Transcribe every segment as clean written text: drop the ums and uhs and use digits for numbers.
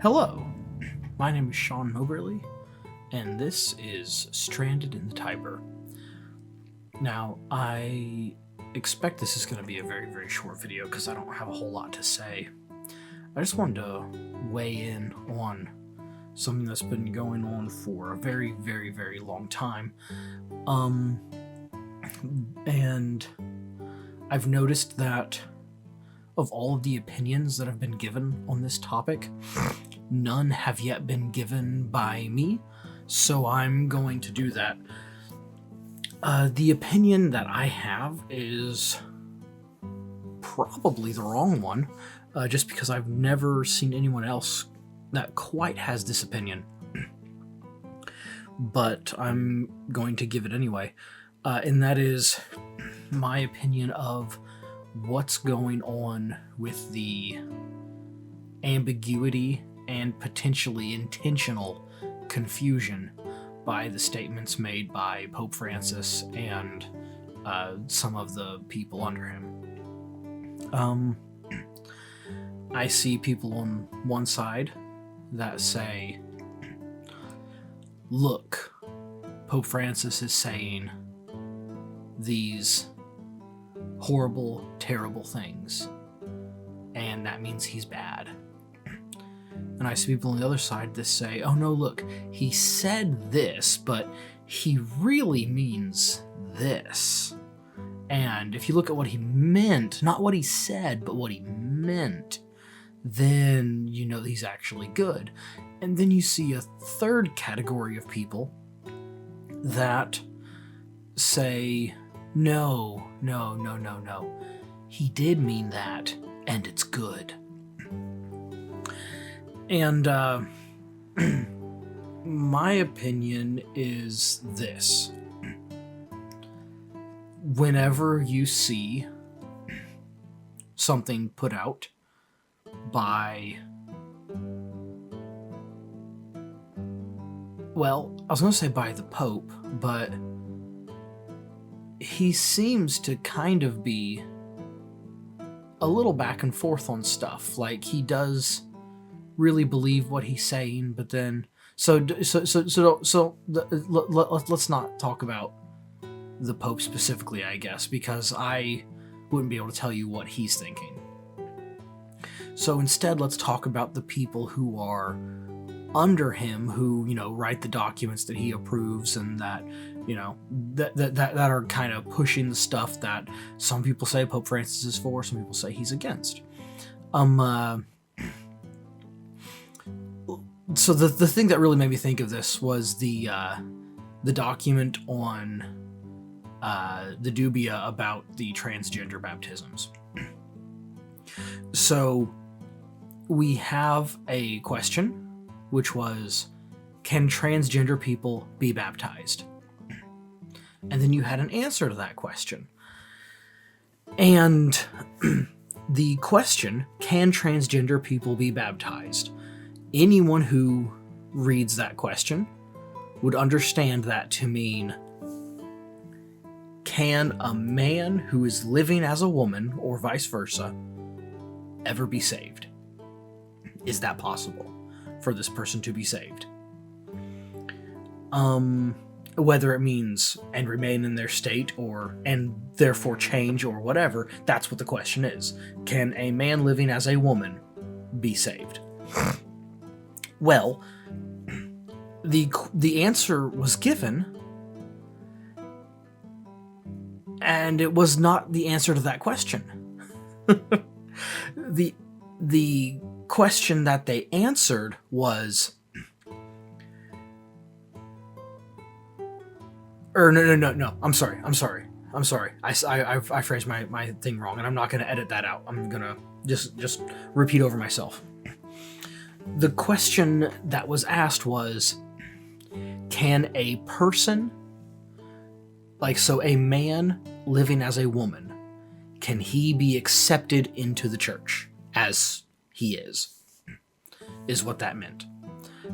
Hello, my name is Sean Moberly, and this is Stranded in the Tiber. Now, I expect this is going to be a very, very short video because I don't have a whole lot to say. I just wanted to weigh in on something that's been going on for a very, very, very long time. And I've noticed that of all of the opinions that have been given on this topic, none have yet been given by me, so I'm going to do that. The opinion that I have is probably the wrong one, just because I've never seen anyone else that quite has this opinion. But I'm going to give it anyway, and that is my opinion of what's going on with the ambiguity and potentially intentional confusion by the statements made by Pope Francis and some of the people under him. I see people on one side that say, look, Pope Francis is saying these horrible, terrible things, and that means he's bad. And I see people on the other side that say, oh no, look, he said this, but he really means this. And if you look at what he meant, not what he said, but what he meant, then you know he's actually good. And then you see a third category of people that say, no, he did mean that, and it's good. And my opinion is this. Whenever you see something put out by, well, I was going to say by the Pope, but he seems to kind of be a little back and forth on stuff. Like, he does really believe what he's saying, but then let's not talk about the Pope specifically, I guess, because I wouldn't be able to tell you what he's thinking. So instead, let's talk about the people who are under him, who, you know, write the documents that he approves, and that, you know, that are kind of pushing the stuff that some people say Pope Francis is for, some people say he's against. So the thing that really made me think of this was the document on the dubia about the transgender baptisms. So we have a question, which was, can transgender people be baptized? And then you had an answer to that question. And the question, can transgender people be baptized? Anyone who reads that question would understand that to mean, can a man who is living as a woman, or vice versa, ever be saved? Is that possible for this person to be saved? Whether it means and remain in their state, or and therefore change, or whatever, that's what the question is. Can a man living as a woman be saved? Well, the answer was given, and it was not the answer to that question. The question that they answered was, no. I'm sorry. I phrased my thing wrong, and I'm not going to edit that out. I'm going to just repeat over myself. The question that was asked was, can a person, so a man living as a woman, can he be accepted into the church as he is what that meant,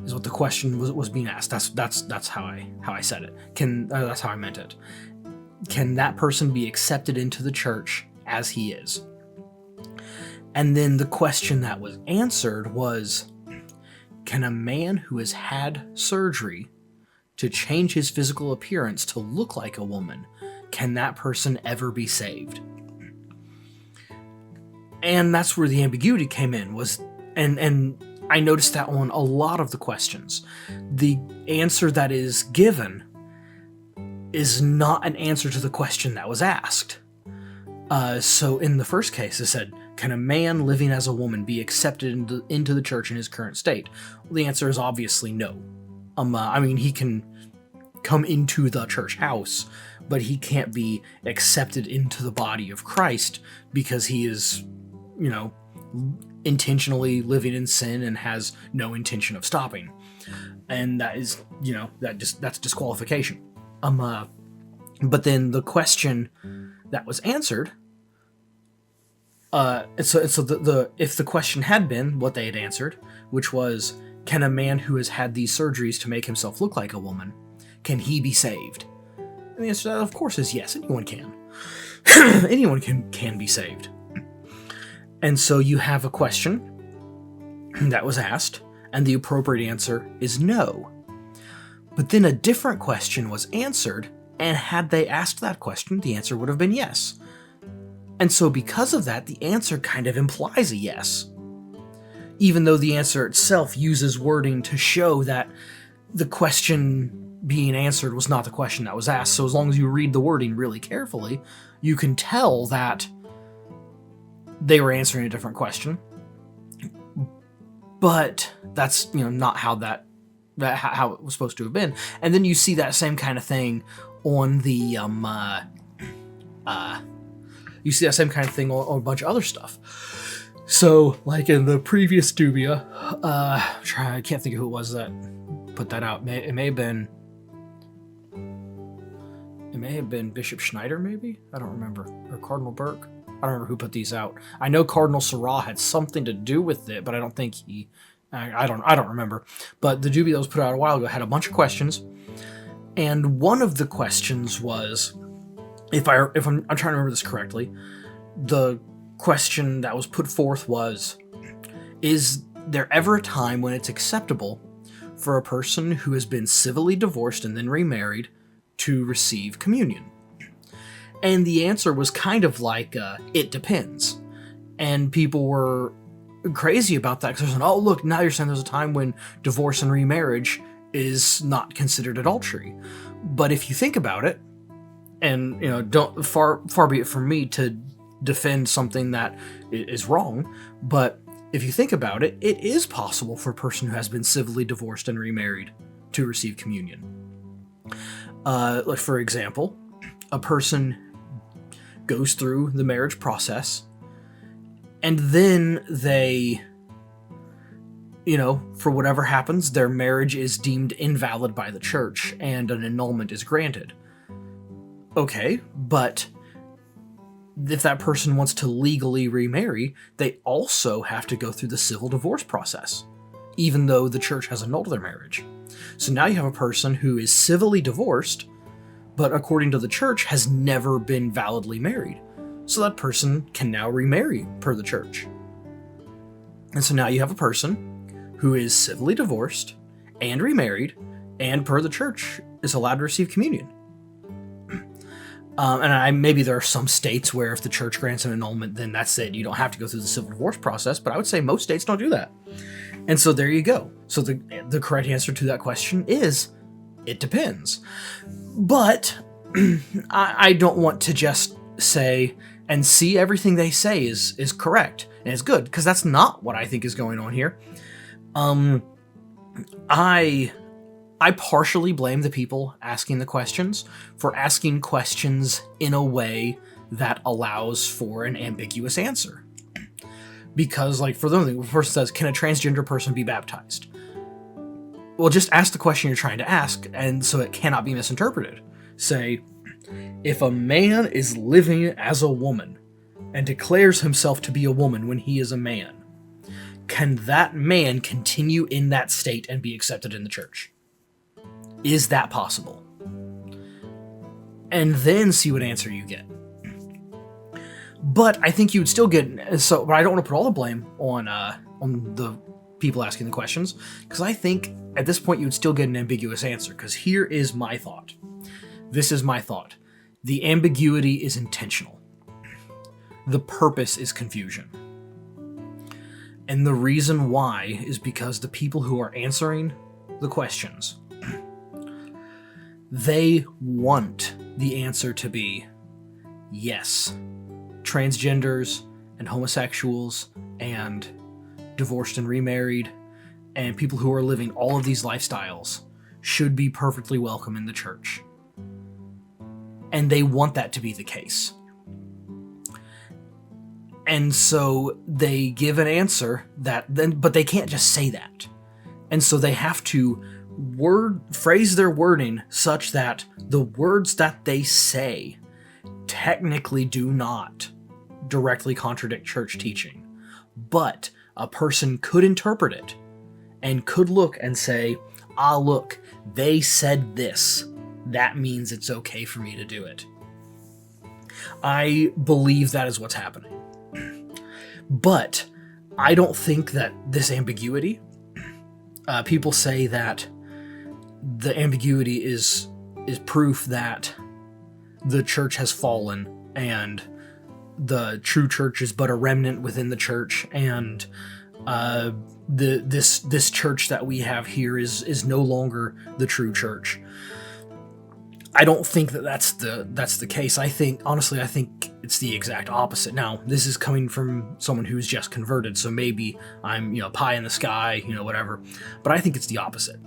is what the question was being asked. That's how I said it. That's how I meant it. Can that person be accepted into the church as he is? And then the question that was answered was, can a man who has had surgery to change his physical appearance to look like a woman, can that person ever be saved? And that's where the ambiguity came in, and I noticed that on a lot of the questions. The answer that is given is not an answer to the question that was asked. So in the first case, it said, can a man living as a woman be accepted into the church in his current state? Well, the answer is obviously no. I mean, he can come into the church house, but he can't be accepted into the body of Christ because he is, intentionally living in sin and has no intention of stopping. And that is, that's disqualification. But then the question that was answered, if the question had been what they had answered, which was, can a man who has had these surgeries to make himself look like a woman, can he be saved? And the answer to that, of course, is yes. Anyone can. Anyone can be saved. And so you have a question that was asked, and the appropriate answer is no. But then a different question was answered, and had they asked that question, the answer would have been yes. And so because of that, the answer kind of implies a yes, even though the answer itself uses wording to show that the question being answered was not the question that was asked. So as long as you read the wording really carefully, you can tell that they were answering a different question. But that's, not how how it was supposed to have been. And then you see that same kind of thing on the you see that same kind of thing on a bunch of other stuff. So, like in the previous dubia, I can't think of who it was that put that out. It may have been Bishop Schneider, maybe? I don't remember. Or Cardinal Burke. I don't remember who put these out. I know Cardinal Sarah had something to do with it, but I don't think he... I don't remember. But the dubia that was put out a while ago had a bunch of questions, and one of the questions was, if I'm trying to remember this correctly, the question that was put forth was, is there ever a time when it's acceptable for a person who has been civilly divorced and then remarried to receive communion? And the answer was kind of like, it depends. And people were crazy about that because they're saying, oh, look, now you're saying there's a time when divorce and remarriage is not considered adultery. But if you think about it, and, don't far be it from me to defend something that is wrong, but if you think about it, it is possible for a person who has been civilly divorced and remarried to receive communion. Like, for example, a person goes through the marriage process, and then they, for whatever happens, their marriage is deemed invalid by the church, and an annulment is granted. Okay, but if that person wants to legally remarry, they also have to go through the civil divorce process, even though the church has annulled their marriage. So now you have a person who is civilly divorced, but according to the church has never been validly married. So that person can now remarry per the church. And so now you have a person who is civilly divorced and remarried, and per the church is allowed to receive communion. Maybe there are some states where if the church grants an annulment, then that's it. You don't have to go through the civil divorce process, but I would say most states don't do that. And so there you go. So the correct answer to that question is, it depends. But I don't want to just say and see everything they say is correct and is good, because that's not what I think is going on here. I partially blame the people asking the questions for asking questions in a way that allows for an ambiguous answer. Because, like, for the person says, can a transgender person be baptized? Well, just ask the question you're trying to ask, and so it cannot be misinterpreted. Say, if a man is living as a woman and declares himself to be a woman when he is a man, can that man continue in that state and be accepted in the church? Is that possible? And then see what answer you get. But I think you would still get but I don't want to put all the blame on the people asking the questions, because I think at this point you would still get an ambiguous answer, because here is my thought. This is my thought. The ambiguity is intentional. The purpose is confusion. And the reason why is because the people who are answering the questions, they want the answer to be yes. Transgenders and homosexuals and divorced and remarried and people who are living all of these lifestyles should be perfectly welcome in the church. And they want that to be the case. And so they give an answer but they can't just say that. And so they have to phrase their wording such that the words that they say technically do not directly contradict church teaching. But a person could interpret it and could look and say, look, they said this. That means it's okay for me to do it. I believe that is what's happening. But I don't think that this ambiguity, people say that the ambiguity is proof that the church has fallen and the true church is but a remnant within the church, and this church that we have here is no longer the true church. I don't think that's the case. I think it's the exact opposite. Now, this is coming from someone who's just converted, so maybe I'm, pie in the sky, whatever. But I think it's the opposite.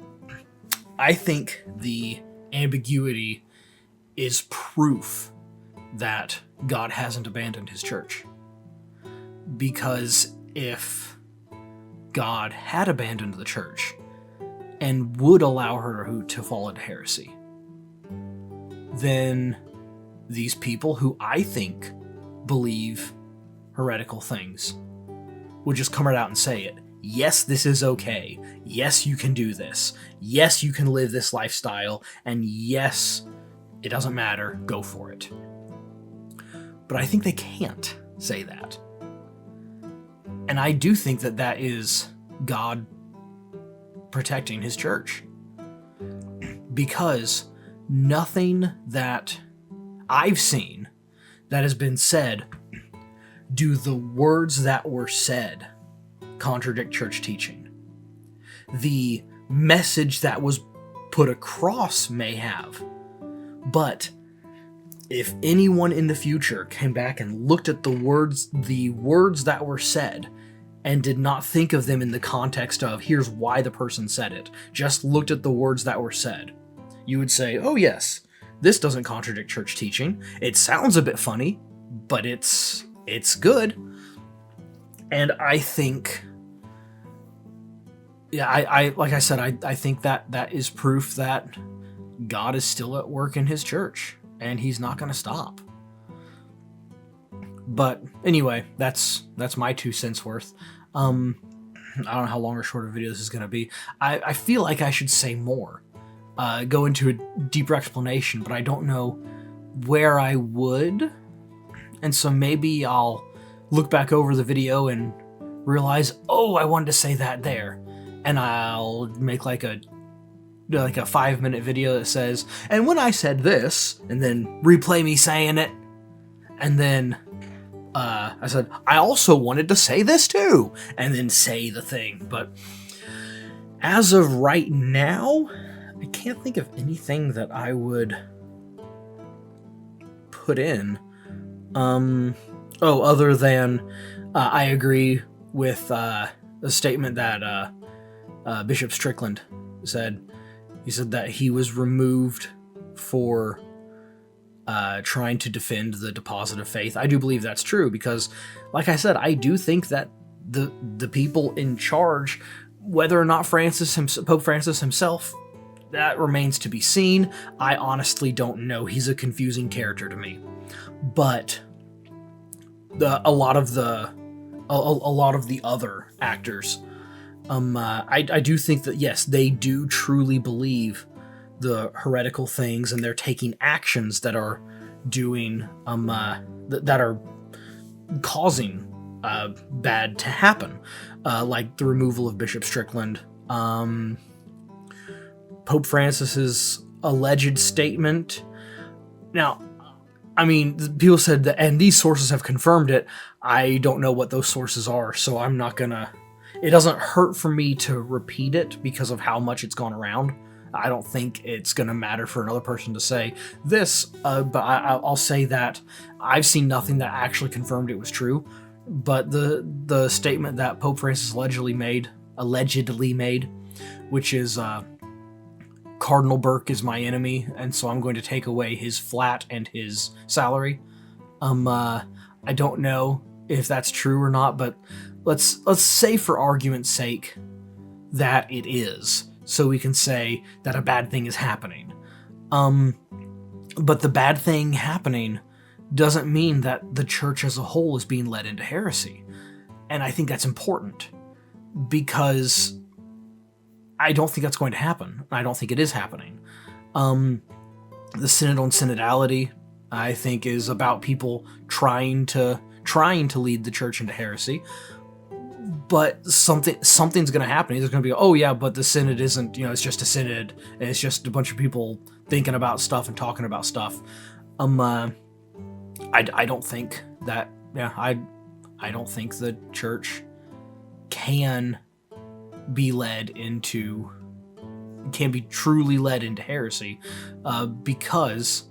I think the ambiguity is proof that God hasn't abandoned his church. Because if God had abandoned the church and would allow her to fall into heresy, then these people who I think believe heretical things would just come right out and say it. Yes, this is okay. Yes, you can do this. Yes, you can live this lifestyle. And yes, it doesn't matter. Go for it. But I think they can't say that. And I do think that is God protecting his church. Because nothing that I've seen that has been said do the words that were said contradict church teaching. The message that was put across may have, but if anyone in the future came back and looked at the words that were said and did not think of them in the context of here's why the person said it, just looked at the words that were said, you would say, oh yes, this doesn't contradict church teaching. It sounds a bit funny, but it's good. And I think, I like I said, I think that is proof that God is still at work in his church, and he's not going to stop. But anyway, that's my 2 cents worth. I don't know how long or short a video this is going to be. I feel like I should say more. Go into a deeper explanation, but I don't know where I would. And so maybe I'll look back over the video and realize, oh, I wanted to say that there. And I'll make like a 5-minute video that says, and when I said this, and then replay me saying it. And then I said, I also wanted to say this too. And then say the thing. But as of right now, I can't think of anything that I would put in. Other than I agree with the statement that Bishop Strickland said. He said that he was removed for trying to defend the deposit of faith. I do believe that's true because, like I said, I do think that the people in charge, whether or not Pope Francis himself, that remains to be seen. I honestly don't know. He's a confusing character to me. But a lot of the other actors, I do think that yes, they do truly believe the heretical things, and they're taking actions that are doing that are causing bad to happen, like the removal of Bishop Strickland, Pope Francis's alleged statement. Now, I mean, people said that, and these sources have confirmed it. I don't know what those sources are, so I'm not gonna... It doesn't hurt for me to repeat it because of how much it's gone around. I don't think it's gonna matter for another person to say this, but I'll say that I've seen nothing that actually confirmed it was true. But the statement that Pope Francis allegedly made, which is Cardinal Burke is my enemy, and so I'm going to take away his flat and his salary. I don't know if that's true or not, but let's say for argument's sake that it is, so we can say that a bad thing is happening. But the bad thing happening doesn't mean that the church as a whole is being led into heresy. And I think that's important, because I don't think that's going to happen. I don't think it is happening. The Synod on Synodality, I think, is about people trying to lead the church into heresy. But something's going to happen. There's going to be, oh yeah, but the synod isn't, it's just a synod, and it's just a bunch of people thinking about stuff and talking about stuff. I don't think that, I don't think the church can be truly led into heresy, because,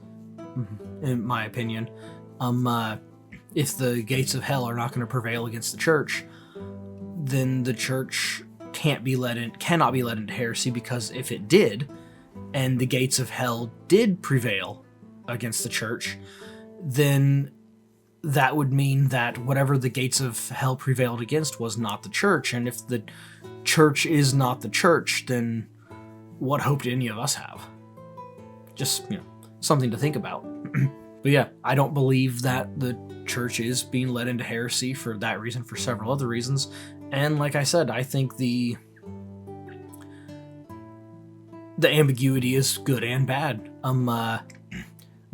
in my opinion, if the gates of hell are not going to prevail against the church, then the church cannot be led into heresy, because if it did, and the gates of hell did prevail against the church, then that would mean that whatever the gates of hell prevailed against was not the church. And if the church is not the church, then what hope do any of us have? Just, something to think about. But yeah, I don't believe that the church is being led into heresy for that reason, for several other reasons. And like I said, I think the ambiguity is good and bad.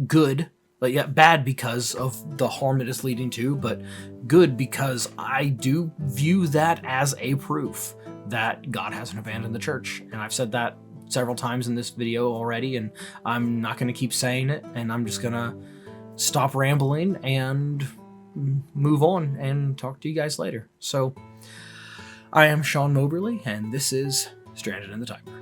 Good, but yet bad because of the harm it is leading to, but good because I do view that as a proof that God hasn't abandoned the church. And I've said that several times in this video already, and I'm not going to keep saying it, and I'm just going to stop rambling and move on and talk to you guys later. So, I am Sean Moberly, and this is Stranded in the Tiber.